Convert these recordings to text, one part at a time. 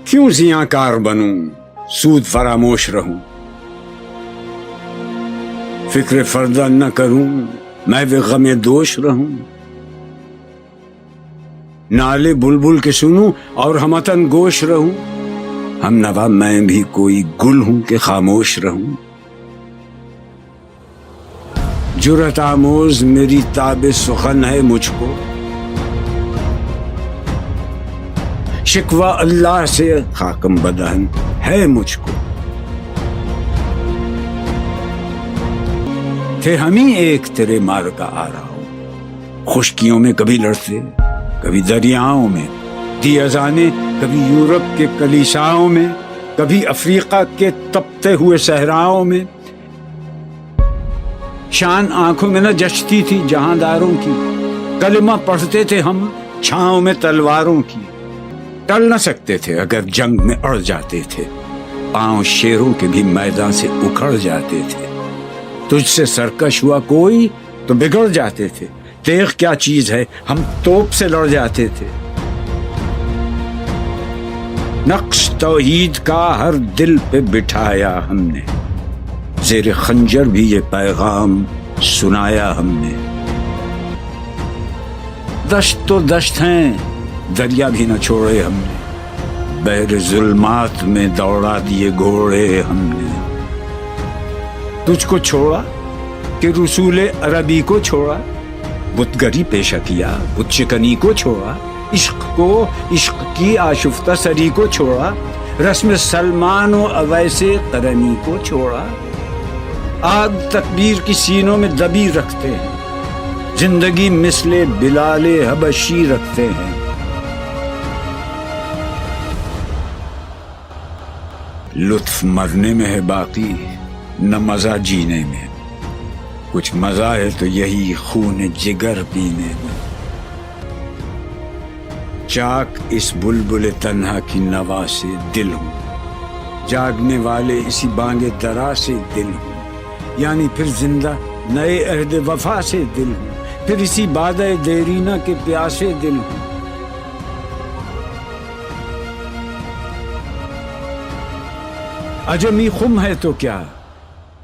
کیوں زیاں کار بنوں سود فراموش رہوں، فکر فردہ نہ کروں میں بھی غم دوش رہوں، نالے بلبل کے سنوں اور ہمتن گوش رہوں، ہم نوا میں بھی کوئی گل ہوں کہ خاموش رہوں، جرأت آموز میری تاب سخن ہے مجھ کو، شکوہ اللہ سے خاکم بدہن ہے مجھ کو، تھے ہم ہی ایک تیرے مار کا آ رہا ہوں، خشکیوں میں کبھی لڑتے کبھی دریاؤں میں، دی اذانیں کبھی یورپ کے کلیساؤں میں، کبھی افریقہ کے تپتے ہوئے صحراؤں میں، شان آنکھوں میں نہ جچتی تھی جہانداروں کی، کلمہ پڑھتے تھے ہم چھاؤں میں تلواروں کی، ٹل نہ سکتے تھے اگر جنگ میں اڑ جاتے تھے، پاؤں شیروں کے بھی میدان سے اکھڑ جاتے تھے، تجھ سے سرکش ہوا کوئی تو بگڑ جاتے تھے، تیغ کیا چیز ہے ہم توپ سے لڑ جاتے تھے، نقش توحید کا ہر دل پہ بٹھایا ہم نے، زیر خنجر بھی یہ پیغام سنایا ہم نے، دشت تو دشت ہیں دریا بھی نہ چھوڑے ہم نے، بحر ظلمات میں دوڑا دیے گھوڑے ہم نے، تجھ کو چھوڑا کہ رسول عربی کو چھوڑا، بتگری پیشہ کیا بت شکنی کو چھوڑا، عشق کو عشق کی آشفتہ سری کو چھوڑا، رسم سلمان و اویس قرنی کو چھوڑا، آگ تکبیر کی سینوں میں دبی رکھتے ہیں، زندگی مثل بلال حبشی رکھتے ہیں، لطف مرنے میں ہے باقی نہ مزہ جینے میں، کچھ مزہ ہے تو یہی خون جگر پینے میں، چاک اس بلبل تنہا کی نوا سے دل ہوں، جاگنے والے اسی بانگ درا سے دل ہوں، یعنی پھر زندہ نئے عہد وفا سے دل ہوں، پھر اسی بادۂ دیرینہ کے پیاسے دل ہوں، عجمی خم ہے تو کیا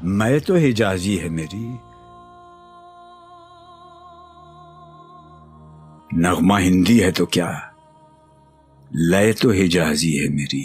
میں تو حجازی ہے میری، نغمہ ہندی ہے تو کیا لے تو حجازی ہے میری،